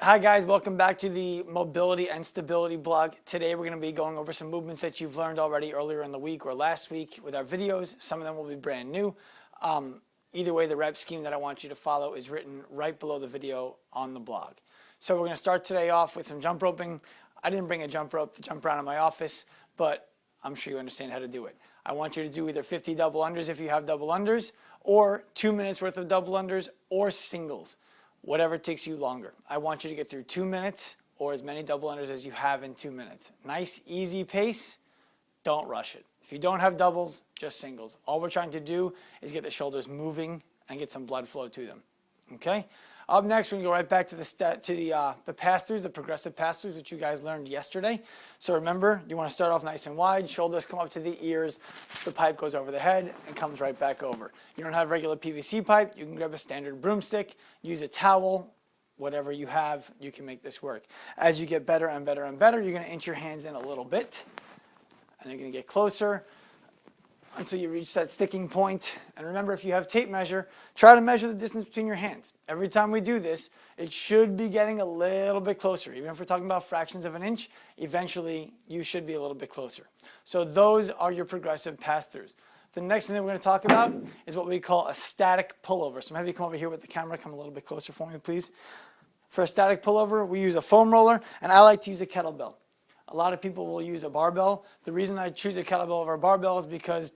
Hi guys, welcome back to the mobility and stability blog. Today we're going to be going over some movements that you've learned already earlier in the week or last week with our videos. Some of them will be brand new. Either way, the rep scheme that I want you to follow is written right below the video on the blog. So we're going to start today off with some jump roping. I didn't bring a jump rope to jump around in my office, but I'm sure you understand how to do it. I want you to do either 50 double unders if you have double unders, or 2 minutes worth of double unders, or singles. Whatever takes you longer. I want you to get through 2 minutes or as many double unders as you have in 2 minutes. Nice, easy pace. Don't rush it. If you don't have doubles, just singles. All we're trying to do is get the shoulders moving and get some blood flow to them. Okay? Up next, we can go right back to the pass-throughs, the progressive pass-throughs, which you guys learned yesterday. So remember, you want to start off nice and wide. Shoulders come up to the ears. The pipe goes over the head and comes right back over. You don't have regular PVC pipe. You can grab a standard broomstick, use a towel, whatever you have, you can make this work. As you get better and better and better, you're going to inch your hands in a little bit, and you're going to get closer until you reach that sticking point. And remember, if you have tape measure, try to measure the distance between your hands. Every time we do this, it should be getting a little bit closer. Even if we're talking about fractions of an inch, eventually you should be a little bit closer. So those are your progressive pass-throughs. The next thing that we're going to talk about is what we call a static pullover. So maybe come over here with the camera, come a little bit closer for me, please. For a static pullover, we use a foam roller, and I like to use a kettlebell. A lot of people will use a barbell. The reason I choose a kettlebell over a barbell is because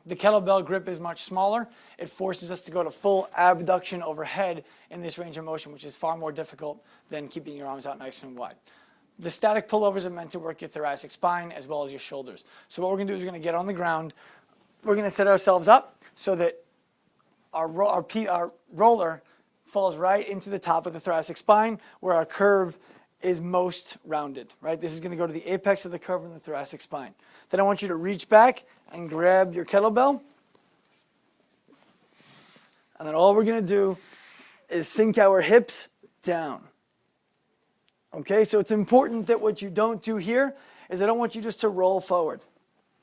the kettlebell grip is much smaller. It forces us to go to full abduction overhead in this range of motion, which is far more difficult than keeping your arms out nice and wide. The static pullovers are meant to work your thoracic spine as well as your shoulders. So what we're going to do is we're going to get on the ground. We're going to set ourselves up so that our roller falls right into the top of the thoracic spine where our curve is most rounded, right? This is going to go to the apex of the curve in the thoracic spine. Then I want you to reach back and grab your kettlebell. And then all we're going to do is sink our hips down. Okay, so it's important that what you don't do here is I don't want you just to roll forward,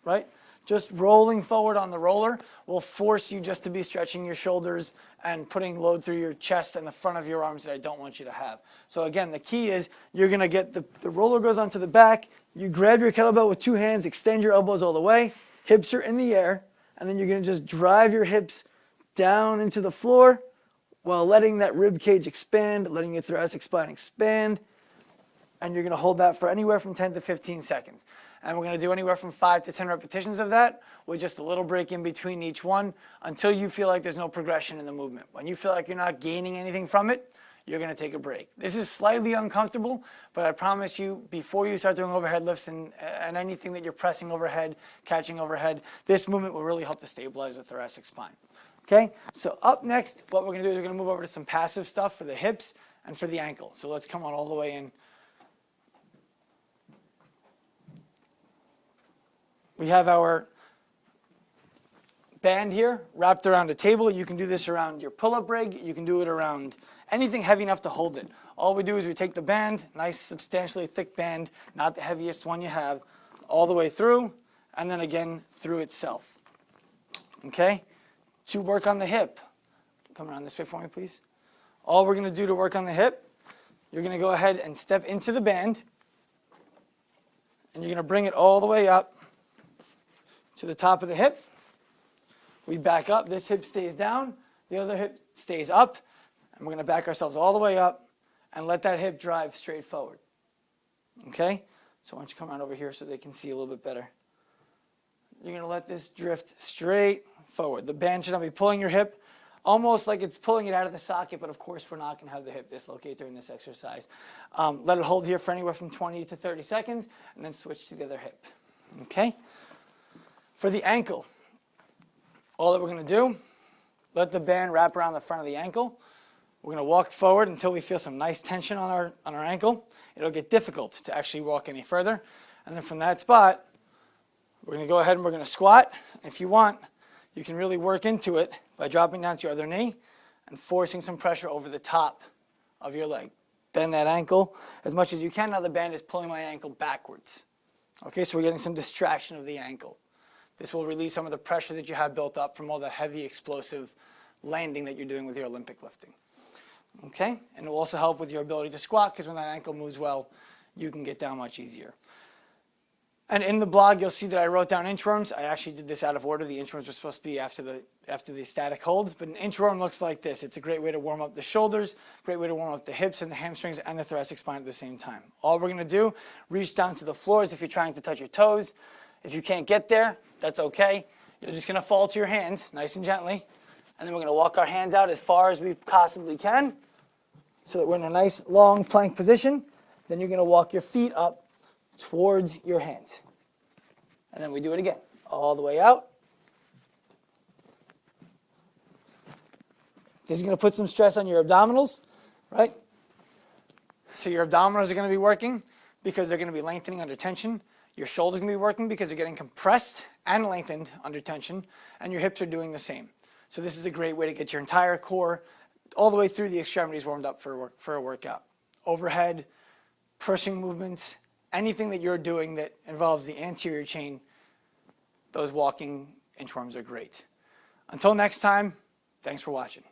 right? Just rolling forward on the roller will force you just to be stretching your shoulders and putting load through your chest and the front of your arms that I don't want you to have. So again, the key is you're going to get the roller goes onto the back. You grab your kettlebell with two hands, extend your elbows all the way. Hips are in the air, and then you're going to just drive your hips down into the floor while letting that rib cage expand, letting your thoracic spine expand, and you're going to hold that for anywhere from 10 to 15 seconds. And we're going to do anywhere from 5 to 10 repetitions of that with just a little break in between each one until you feel like there's no progression in the movement. When you feel like you're not gaining anything from it, you're going to take a break. This is slightly uncomfortable, but I promise you, before you start doing overhead lifts and anything that you're pressing overhead, catching overhead, this movement will really help to stabilize the thoracic spine. Okay, so up next, what we're going to do is we're going to move over to some passive stuff for the hips and for the ankle. So let's come on all the way in. We have our band here wrapped around a table. You can do this around your pull-up rig. You can do it around anything heavy enough to hold it. All we do is we take the band, nice substantially thick band, not the heaviest one you have, all the way through, and then again through itself. Okay? To work on the hip, come around this way for me, please. All we're going to do to work on the hip, you're going to go ahead and step into the band, and you're going to bring it all the way up to the top of the hip. We back up. This hip stays down. The other hip stays up. And we're going to back ourselves all the way up and let that hip drive straight forward. Okay? So why don't you come around over here so they can see a little bit better. You're going to let this drift straight forward. The band should not be pulling your hip, almost like it's pulling it out of the socket, but of course we're not going to have the hip dislocate during this exercise. Let it hold here for anywhere from 20 to 30 seconds, and then switch to the other hip. Okay? For the ankle, all that we're going to do, let the band wrap around the front of the ankle. We're going to walk forward until we feel some nice tension on our ankle. It'll get difficult to actually walk any further. And then from that spot, we're going to go ahead and we're going to squat. If you want, you can really work into it by dropping down to your other knee and forcing some pressure over the top of your leg. Bend that ankle as much as you can. Now the band is pulling my ankle backwards. Okay, so we're getting some distraction of the ankle. This will release some of the pressure that you have built up from all the heavy explosive landing that you're doing with your Olympic lifting. Okay, and it will also help with your ability to squat, because when that ankle moves well, you can get down much easier. And in the blog, you'll see that I wrote down inchworms. I actually did this out of order. The inchworms were supposed to be after the static holds, but an inchworm looks like this. It's a great way to warm up the shoulders, great way to warm up the hips and the hamstrings and the thoracic spine at the same time. All we're going to do, reach down to the floors if you're trying to touch your toes. If you can't get there, that's okay. You're just going to fall to your hands nice and gently, and then we're going to walk our hands out as far as we possibly can so that we're in a nice long plank position. Then you're going to walk your feet up towards your hands. And then we do it again, all the way out. This is going to put some stress on your abdominals, right? So your abdominals are going to be working because they're going to be lengthening under tension. Your shoulders are going to be working because they're getting compressed and lengthened under tension. And your hips are doing the same. So this is a great way to get your entire core all the way through the extremities warmed up for a workout. Overhead, pushing movements, anything that you're doing that involves the anterior chain, those walking inchworms are great. Until next time, thanks for watching.